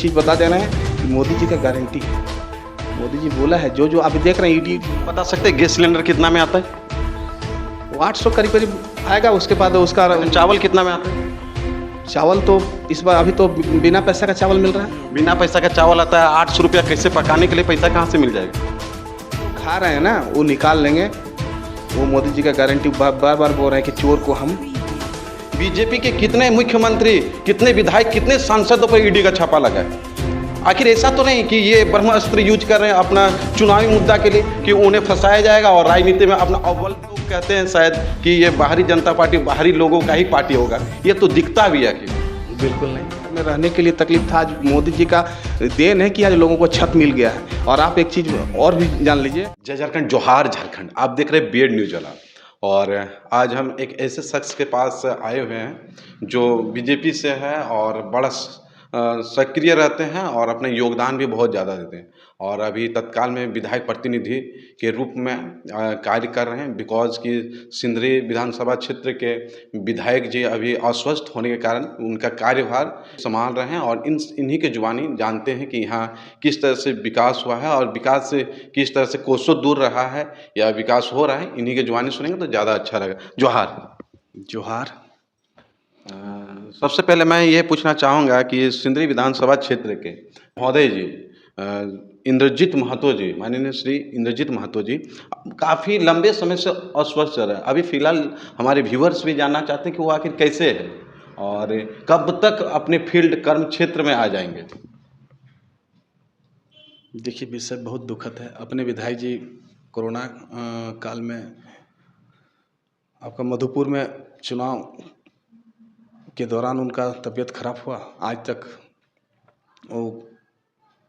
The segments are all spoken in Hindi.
चीज़ बता दे रहे हैं कि मोदी जी का गारंटी है। मोदी जी बोला है, जो जो अभी देख रहे हैं ईडी बता सकते हैं गैस सिलेंडर कितना में आता है? वो 800 करीब करीब आएगा। उसके बाद उसका चावल कितना में आता है? चावल तो इस बार अभी तो बिना पैसा का चावल मिल रहा है। बिना पैसा का चावल आता है 800 रुपया। कैसे पकाने के लिए पैसा कहाँ से मिल जाएगा? खा रहे हैं ना, वो निकाल लेंगे। वो मोदी जी का गारंटी बार बार बोल रहे हैं कि चोर को हम। बीजेपी के कितने मुख्यमंत्री, कितने विधायक, कितने सांसदों पर ईडी का छापा लगा है? आखिर ऐसा तो नहीं कि ये ब्रह्मास्त्र यूज कर रहे हैं अपना चुनावी मुद्दा के लिए कि उन्हें फंसाया जाएगा और राजनीति में अपना अव्वल लोग कहते हैं शायद कि ये बाहरी जनता पार्टी बाहरी लोगों का ही पार्टी होगा। ये तो दिखता भी है कि बिल्कुल नहीं। में रहने के लिए तकलीफ था। आज मोदी जी का देन है कि आज लोगों को छत मिल गया है। और आप एक चीज़ और भी जान लीजिए। जय झारखंड, जोहार झारखंड। आप देख रहे हैं बीएड न्यूज वाला। और आज हम एक ऐसे शख्स के पास आए हुए हैं जो बीजेपी से है और बड़ा सक्रिय रहते हैं और अपने योगदान भी बहुत ज़्यादा देते हैं। और अभी तत्काल में विधायक प्रतिनिधि के रूप में कार्य कर रहे हैं। बिकॉज कि सिंदरी विधानसभा क्षेत्र के विधायक जी अभी अस्वस्थ होने के कारण उनका कार्यभार संभाल रहे हैं और इन्हीं के जुबानी जानते हैं कि यहाँ किस तरह से विकास हुआ है और विकास से किस तरह से कोसों दूर रहा है या विकास हो रहा है। इन्हीं के जुबानी सुनेंगे तो ज़्यादा अच्छा लगेगा। जोहार। जोहार। सबसे पहले मैं ये पूछना चाहूँगा कि सिंदरी विधानसभा क्षेत्र के महोदय जी इंद्रजीत महतो जी, माननीय श्री इंद्रजीत महतो जी काफ़ी लंबे समय से अस्वस्थ रहे हैं। अभी फ़िलहाल हमारे व्यूअर्स भी जानना चाहते हैं कि वो आखिर कैसे है और कब तक अपने फील्ड कर्म क्षेत्र में आ जाएंगे। देखिए, विषय बहुत दुखद है। अपने विधायक जी कोरोना काल में आपका मधुपुर में चुनाव के दौरान उनका तबीयत खराब हुआ। आज तक वो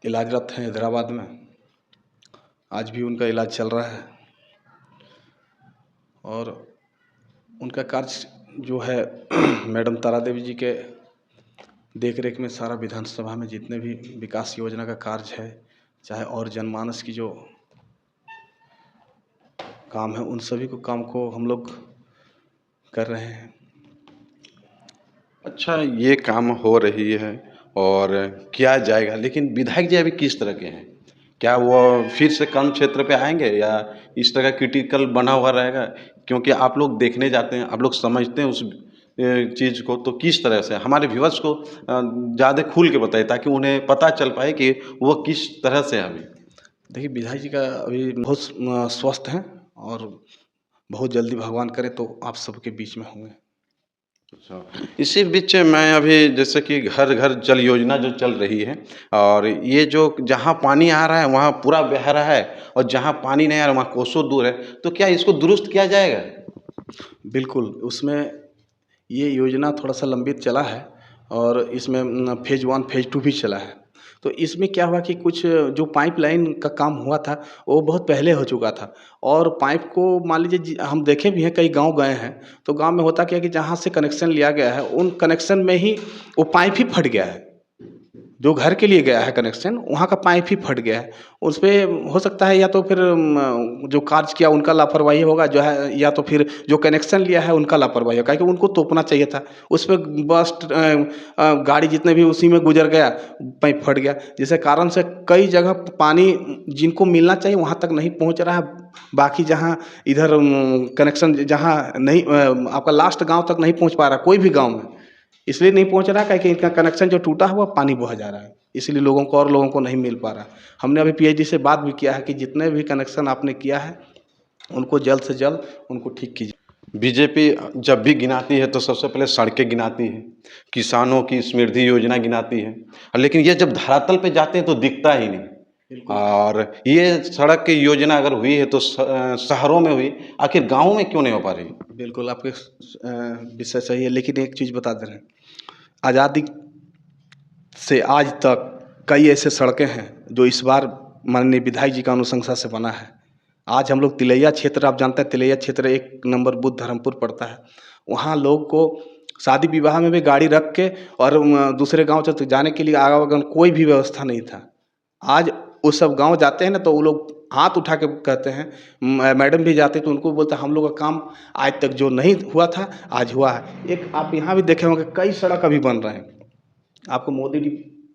इलाजरत हैं हैदराबाद में। आज भी उनका इलाज चल रहा है और उनका कार्य जो है मैडम तारा देवी जी के देख रेख में सारा विधानसभा में जितने भी विकास योजना का कार्य है, चाहे और जनमानस की जो काम है, उन सभी को काम को हम लोग कर रहे हैं। अच्छा, ये काम हो रही है और किया जाएगा, लेकिन विधायक जी अभी किस तरह के हैं? क्या वो फिर से कम क्षेत्र पे आएंगे या इस तरह का क्रिटिकल बना हुआ रहेगा? क्योंकि आप लोग देखने जाते हैं, आप लोग समझते हैं उस चीज़ को, तो किस तरह से हमारे व्यूअर्स को ज़्यादा खुल के बताइए ताकि उन्हें पता चल पाए कि वो किस तरह से अभी। देखिए, विधायक जी का अभी बहुत स्वस्थ हैं और बहुत जल्दी भगवान करे तो आप सबके बीच में होंगे। अच्छा, इसी बीच मैं अभी जैसे कि घर घर जल योजना जो चल रही है और ये जो जहाँ पानी आ रहा है वहाँ पूरा बह रहा है और जहाँ पानी नहीं आ रहा वहाँ कोसों दूर है, तो क्या इसको दुरुस्त किया जाएगा? बिल्कुल, उसमें ये योजना थोड़ा सा लंबित चला है और इसमें फेज़ 1 फेज़ 2 भी चला है। तो इसमें क्या हुआ कि कुछ जो पाइपलाइन का काम हुआ था वो बहुत पहले हो चुका था और पाइप को मान लीजिए हम देखे भी हैं, कई गांव गए हैं तो गांव में होता क्या है कि जहां से कनेक्शन लिया गया है उन कनेक्शन में ही वो पाइप ही फट गया है। जो घर के लिए गया है कनेक्शन, वहाँ का पाइप ही फट गया है। उस पे हो सकता है या तो फिर जो कार्य किया उनका लापरवाही होगा जो है, या तो फिर जो कनेक्शन लिया है उनका लापरवाही होगा, क्योंकि उनको तोपना चाहिए था। उस पे बस गाड़ी जितने भी उसी में गुजर गया, पाइप फट गया, जिसके कारण से कई जगह पानी जिनको मिलना चाहिए वहाँ तक नहीं पहुँच रहा है। बाकी जहाँ इधर कनेक्शन जहाँ नहीं आपका लास्ट गाँव तक नहीं पहुँच पा रहा कोई भी गाँव में, इसलिए नहीं पहुंच रहा है कि इनका कनेक्शन जो टूटा हुआ पानी बह जा रहा है, इसलिए लोगों को और लोगों को नहीं मिल पा रहा। हमने अभी पीएचडी से बात भी किया है कि जितने भी कनेक्शन आपने किया है उनको जल्द से जल्द उनको ठीक कीजिए। बीजेपी जब भी गिनाती है तो सबसे पहले सड़कें गिनाती है, किसानों की समृद्धि योजना गिनाती है, लेकिन ये जब धरातल पे जाते हैं तो दिखता ही नहीं। और ये सड़क की योजना अगर हुई है तो शहरों में हुई, आखिर गाँव में क्यों नहीं हो पा रही? बिल्कुल, आपके विषय सही है, लेकिन एक चीज़ बता दे रहे हैं, आज़ादी से आज तक कई ऐसे सड़कें हैं जो इस बार माननीय विधायक जी का अनुशंसा से बना है। आज हम लोग तिलैया क्षेत्र, आप जानते हैं तिलैया क्षेत्र 1 नंबर बुद्ध धर्मपुर पड़ता है, वहाँ लोग को शादी विवाह में भी गाड़ी रख के और दूसरे गांव तक जाने के लिए आवागमन कोई भी व्यवस्था नहीं था। आज वो सब गांव जाते हैं ना तो वो लोग हाथ उठा के कहते हैं, मैडम भी जाते तो उनको बोलते हैं हम लोग का काम आज तक जो नहीं हुआ था आज हुआ है। एक आप यहाँ भी देखे होंगे कई सड़क अभी बन रहे हैं। आपको मोदी जी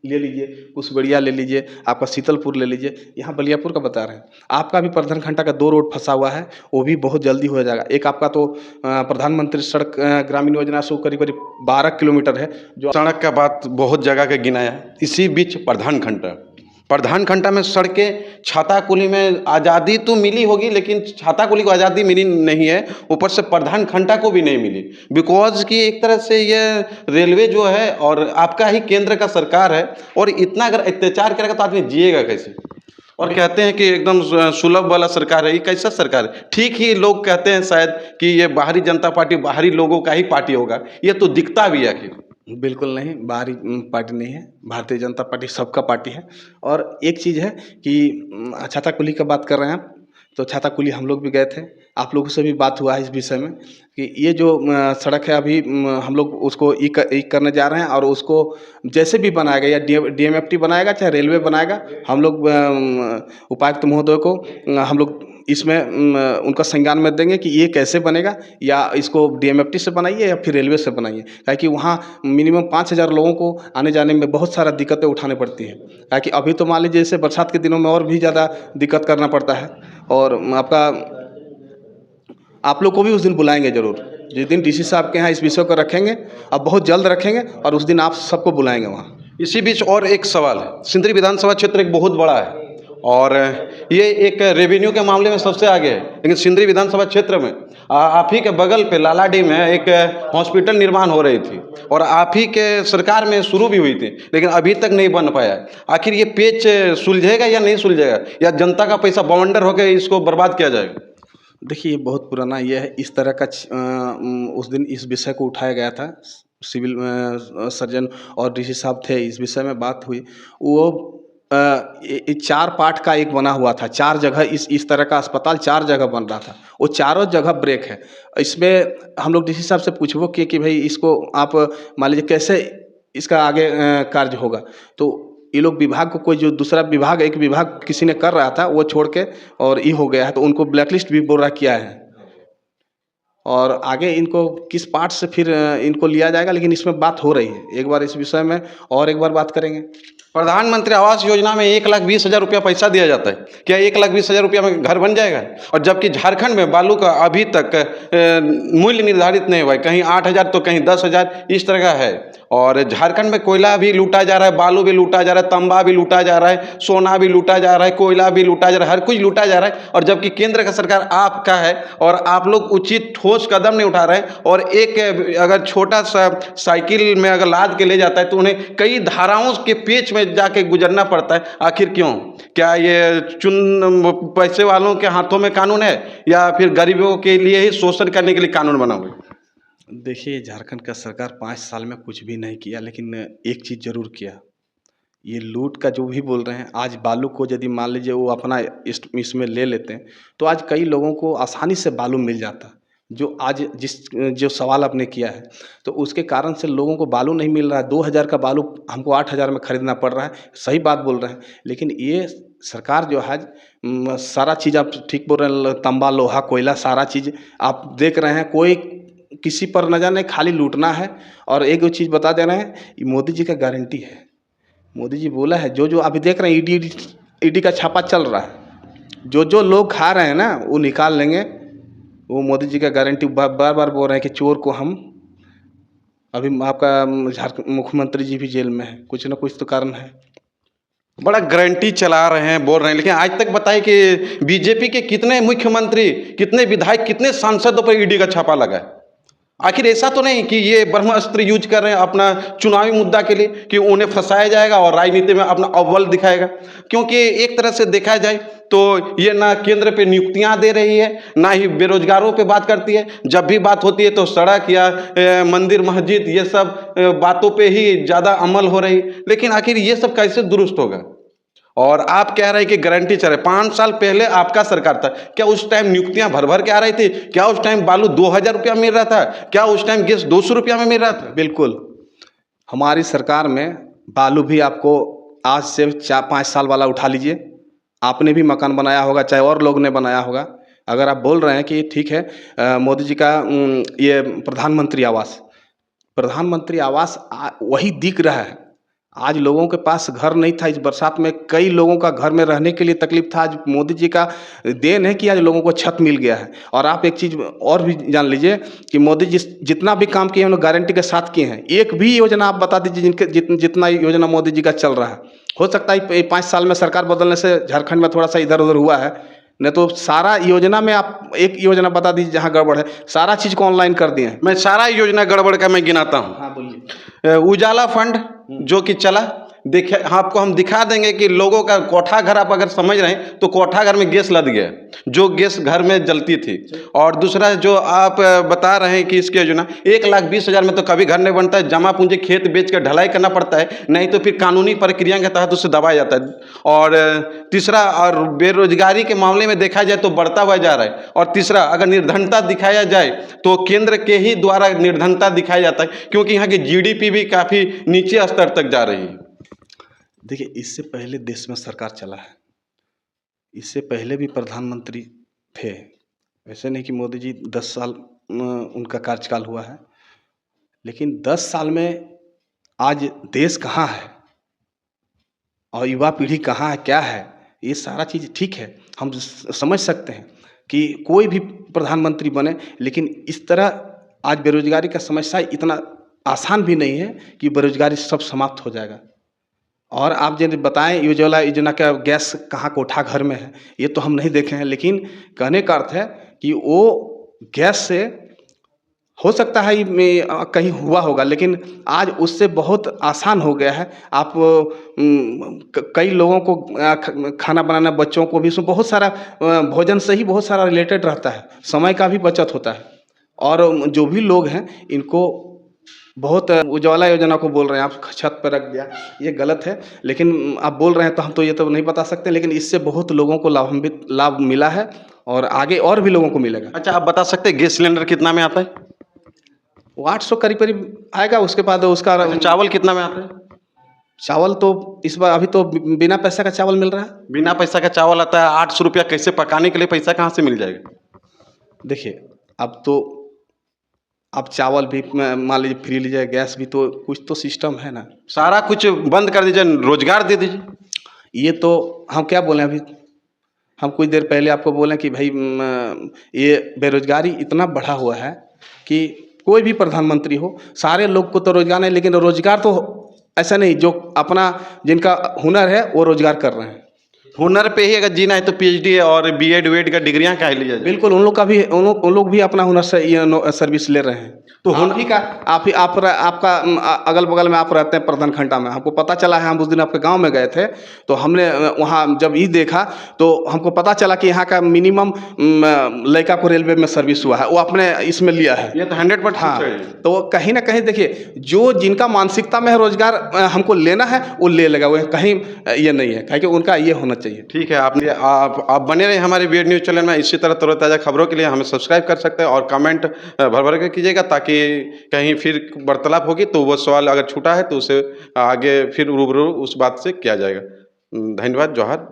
ले लीजिए, कुशबड़िया ले लीजिए, आपका शीतलपुर ले लीजिए, यहाँ बलियापुर का बता रहे हैं। आपका भी प्रधान घंटा का 2 रोड फँसा हुआ है, वो भी बहुत जल्दी हो जाएगा। एक आपका तो प्रधानमंत्री सड़क ग्रामीण योजना से वो करीब-करीब 12 किलोमीटर है, जो सड़क का बात बहुत जगह का गिनाया है। इसी बीच प्रधान खंडा में सड़कें, छाताकुली में आज़ादी तो मिली होगी, लेकिन छाताकुली को आज़ादी मिली नहीं है, ऊपर से प्रधान खंडा को भी नहीं मिली। बिकॉज कि एक तरह से ये रेलवे जो है और आपका ही केंद्र का सरकार है, और इतना अगर अत्याचार करेगा तो आदमी जिएगा कैसे। और कहते हैं कि एकदम सुलभ वाला सरकार है, ये कैसा सरकार है। ठीक ही लोग कहते हैं शायद कि ये बाहरी जनता पार्टी बाहरी लोगों का ही पार्टी होगा, ये तो दिखता भी है आखिर। बिल्कुल नहीं, बाहरी पार्टी नहीं है, भारतीय जनता पार्टी सबका पार्टी है। और एक चीज़ है कि छाताकुली का बात कर रहे हैं आप, तो छाताकुली हम लोग भी गए थे, आप लोगों से भी बात हुआ है इस विषय में कि ये जो सड़क है अभी हम लोग उसको ई करने जा रहे हैं, और उसको जैसे भी बनाएगा या डीएमएफटी बनाएगा चाहे रेलवे बनाएगा, हम लोग उपायुक्त महोदय को हम लोग इसमें उनका संज्ञान में देंगे कि ये कैसे बनेगा, या इसको डीएमएफटी से बनाइए या फिर रेलवे से बनाइए। ताकि वहाँ मिनिमम 5,000 लोगों को आने जाने में बहुत सारा दिक्कतें उठानी पड़ती है। ताकि अभी तो मान लीजिए जैसे बरसात के दिनों में और भी ज़्यादा दिक्कत करना पड़ता है। और आपका आप लोग को भी उस दिन बुलाएंगे ज़रूर, जिस दिन डीसी साहब के यहाँ इस विषय को रखेंगे, अब बहुत जल्द रखेंगे, और उस दिन आप सबको बुलाएंगे वहाँ। इसी बीच और एक सवाल है, सिंदरी विधानसभा क्षेत्र एक बहुत बड़ा है और ये एक रेवेन्यू के मामले में सबसे आगे है, लेकिन सिंदरी विधानसभा क्षेत्र में आप ही के बगल पे लालाडी में एक हॉस्पिटल निर्माण हो रही थी, और आप ही के सरकार में शुरू भी हुई थी, लेकिन अभी तक नहीं बन पाया। आखिर ये पेच सुलझेगा या नहीं सुलझेगा, या जनता का पैसा बवंडर होकर इसको बर्बाद किया जाएगा। देखिए, ये बहुत पुराना ये है, इस तरह का उस दिन इस विषय को उठाया गया था, सिविल सर्जन और डीसी साहब थे, इस विषय में बात हुई। वो 4 पार्ट का एक बना हुआ था, 4 जगह इस तरह का अस्पताल 4 जगह बन रहा था, वो चारों जगह ब्रेक है। इसमें हम लोग डीसी साहब से पूछबो किए कि भाई इसको आप मान लीजिए कैसे इसका आगे कार्य होगा। तो ये लोग विभाग को, कोई जो दूसरा विभाग, एक विभाग किसी ने कर रहा था, वो छोड़ के और ये हो गया है, तो उनको ब्लैकलिस्ट भी बोल रहा किया है। और आगे इनको किस पार्ट से फिर इनको लिया जाएगा, लेकिन इसमें बात हो रही है। एक बार इस विषय में और एक बार बात करेंगे। प्रधानमंत्री आवास योजना में 1,20,000 रुपया पैसा दिया जाता है, क्या 1,20,000 रुपया में घर बन जाएगा? और जबकि झारखंड में बालू का अभी तक मूल्य निर्धारित नहीं हुआ है, कहीं 8,000 तो कहीं 10,000 इस तरह का है। और झारखंड में कोयला भी लूटा जा रहा है, बालू भी लूटा जा रहा है, तांबा भी लूटा जा रहा है, सोना भी लूटा जा रहा है, कोयला भी लूटा जा रहा है, हर कुछ लूटा जा रहा है। और जबकि केंद्र का सरकार आपका है और आप लोग उचित ठोस कदम नहीं उठा रहे हैं। और एक अगर छोटा सा साइकिल में अगर लाद के ले जाता है तो उन्हें कई धाराओं के पेच में जाके गुजरना पड़ता है। आखिर क्यों? क्या ये पैसे वालों के हाथों में कानून है, या फिर गरीबों के लिए ही शोषण करने के लिए कानून बना हुआ है? देखिए, झारखंड का सरकार 5 साल में कुछ भी नहीं किया, लेकिन एक चीज़ ज़रूर किया। ये लूट का जो भी बोल रहे हैं, आज बालू को यदि मान लीजिए वो अपना इसमें ले लेते हैं, तो आज कई लोगों को आसानी से बालू मिल जाता। जो आज जो सवाल आपने किया है, तो उसके कारण से लोगों को बालू नहीं मिल रहा है। 2,000 का बालू हमको 8,000 में खरीदना पड़ रहा है। सही बात बोल रहे हैं, लेकिन ये सरकार जो है सारा चीज़ आप ठीक बोल रहे हैं, तांबा, लोहा, कोयला, सारा चीज़ आप देख रहे हैं। कोई किसी पर नज़र नहीं, खाली लूटना है। और एक चीज़ बता दे रहे हैं, ये मोदी जी का गारंटी है। मोदी जी बोला है, जो अभी देख रहे हैं ईडी का छापा चल रहा है, जो लोग खा रहे हैं ना, वो निकाल लेंगे। वो मोदी जी का गारंटी बार बार बोल रहे हैं कि चोर को हम, अभी आपका झारखंड मुख्यमंत्री जी भी जेल में है, कुछ ना कुछ तो कारण है। बड़ा गारंटी चला रहे हैं, बोल रहे हैं, लेकिन आज तक बताइए कि बीजेपी के कितने मुख्यमंत्री, कितने विधायक, कितने सांसदों पर ईडी का छापा लगा है? आखिर ऐसा तो नहीं कि ये ब्रह्मास्त्र यूज कर रहे हैं अपना चुनावी मुद्दा के लिए, कि उन्हें फंसाया जाएगा और राजनीति में अपना अव्वल दिखाएगा? क्योंकि एक तरह से देखा जाए तो ये ना केंद्र पे नियुक्तियां दे रही है, ना ही बेरोजगारों पे बात करती है। जब भी बात होती है तो सड़क या मंदिर मस्जिद ये सब बातों पे ही ज़्यादा अमल हो रही। लेकिन आखिर ये सब कैसे दुरुस्त होगा? और आप कह रहे हैं कि गारंटी चल रही है। 5 साल पहले आपका सरकार था, क्या उस टाइम नियुक्तियां भर भर के आ रही थी? क्या उस टाइम बालू 2,000 रुपया मिल रहा था? क्या उस टाइम गैस 200 रुपया में मिल रहा था? बिल्कुल, हमारी सरकार में बालू भी आपको आज से 4-5 साल वाला उठा लीजिए, आपने भी मकान बनाया होगा, चाहे और लोग ने बनाया होगा। अगर आप बोल रहे हैं कि ठीक है मोदी जी का ये प्रधानमंत्री आवास वही दिख रहा है। आज लोगों के पास घर नहीं था, इस बरसात में कई लोगों का घर में रहने के लिए तकलीफ था। आज मोदी जी का देन है कि आज लोगों को छत मिल गया है। और आप एक चीज़ और भी जान लीजिए कि मोदी जी जितना भी काम किए हैं उन्होंने गारंटी के साथ किए हैं। एक भी योजना आप बता दीजिए जितना योजना मोदी जी का चल रहा है। हो सकता है 5 साल में सरकार बदलने से झारखंड में थोड़ा सा इधर उधर हुआ है, नहीं तो सारा योजना में आप एक योजना बता दीजिए जहाँ गड़बड़ है। सारा चीज़ को ऑनलाइन कर दिए हैं। मैं सारा योजना गड़बड़ का मैं गिनाता हूँ। हाँ बोलिए। उजाला फंड जो कि चला, देखे आपको हम दिखा देंगे कि लोगों का कोठा घर, आप अगर समझ रहे हैं तो कोठा घर में गैस लद गया, जो गैस घर में जलती थी। और दूसरा जो आप बता रहे हैं कि इसकी योजना 1,20,000 में तो कभी घर नहीं बनता है, जमा पूंजी खेत बेच कर ढलाई करना पड़ता है, नहीं तो फिर कानूनी प्रक्रिया के तहत उसे दबाया जाता है। और तीसरा, और बेरोजगारी के मामले में देखा जाए तो बढ़ता हुआ जा रहा है। और तीसरा, अगर निर्धनता दिखाया जाए तो केंद्र के ही द्वारा निर्धनता दिखाया जाता है, क्योंकि यहाँ की जीडीपी भी काफ़ी नीचे स्तर तक जा रही है। देखिए, इससे पहले देश में सरकार चला है, इससे पहले भी प्रधानमंत्री थे। ऐसे नहीं कि मोदी जी 10 साल उनका कार्यकाल हुआ है, लेकिन 10 साल में आज देश कहाँ है और युवा पीढ़ी कहाँ है, क्या है, ये सारा चीज़ ठीक है, हम समझ सकते हैं कि कोई भी प्रधानमंत्री बने, लेकिन इस तरह आज बेरोजगारी का समस्या इतना आसान भी नहीं है कि बेरोजगारी सब समाप्त हो जाएगा। और आप जो बताएं उज्ज्वला योजना का गैस कहाँ कोठा घर में है, ये तो हम नहीं देखे हैं, लेकिन कहने का अर्थ है कि वो गैस से हो सकता है कहीं हुआ होगा, लेकिन आज उससे बहुत आसान हो गया है। आप कई लोगों को खाना बनाना, बच्चों को भी उसमें बहुत सारा भोजन से ही बहुत सारा रिलेटेड रहता है, समय का भी बचत होता है। और जो भी लोग हैं इनको बहुत उज्ज्वला योजना को बोल रहे हैं आप छत पर रख दिया, ये गलत है। लेकिन आप बोल रहे हैं तो हम तो ये तो नहीं बता सकते, लेकिन इससे बहुत लोगों को लाभ मिला है और आगे और भी लोगों को मिलेगा। अच्छा, आप बता सकते हैं गैस सिलेंडर कितना में आता है? वो 800 करीब आएगा। उसके बाद उसका चावल कितना में आता है? चावल तो इस बार अभी तो बिना पैसा का चावल मिल रहा है। बिना पैसा का चावल आता है। 800 रुपया कैसे पकाने के लिए पैसा कहाँ से मिल जाएगा? देखिए, अब तो आप चावल भी मान लीजिए फ्री लीजिए, गैस भी, तो कुछ तो सिस्टम है ना। सारा कुछ बंद कर दीजिए, रोजगार दे दीजिए। ये तो हम क्या बोले, अभी हम कुछ देर पहले आपको बोले कि भाई ये बेरोजगारी इतना बढ़ा हुआ है कि कोई भी प्रधानमंत्री हो, सारे लोग को तो रोजगार नहीं, लेकिन रोजगार तो ऐसा नहीं, जो अपना जिनका हुनर है वो रोजगार कर रहे हैं। हुनर पे ही अगर जीना है तो पीएचडी और बीएड वेड का डिग्रियां काहे ली जाए? बिल्कुल, उन लोग का भी उन लोग भी अपना हुनर से ये सर्विस ले रहे हैं। तो हुनर ही का आपका अगल बगल में आप रहते हैं प्रधानखंडा में, हमको पता चला है, हम उस दिन आपके गांव में गए थे तो हमने वहाँ जब ये देखा तो हमको पता चला कि यहाँ का मिनिमम लड़का को रेलवे में सर्विस हुआ है, वो अपने इसमें लिया है। ये तो 100% हाँ, है। तो कहीं ना कहीं देखिए, जो जिनका मानसिकता में है रोजगार हमको लेना है वो ले लेगा, वो कहीं ये नहीं है, कहीं उनका ये होना चाहिए। ठीक है, आप बने रहे हमारे बीएड न्यूज़ चैनल में। इसी तरह तरोताज़ा खबरों के लिए हमें सब्सक्राइब कर सकते हैं और कमेंट भर भर के कीजिएगा, ताकि कहीं फिर वार्तालाप होगी तो वो सवाल अगर छूटा है तो उसे आगे फिर रूबरू उस बात से किया जाएगा। धन्यवाद, जोहार।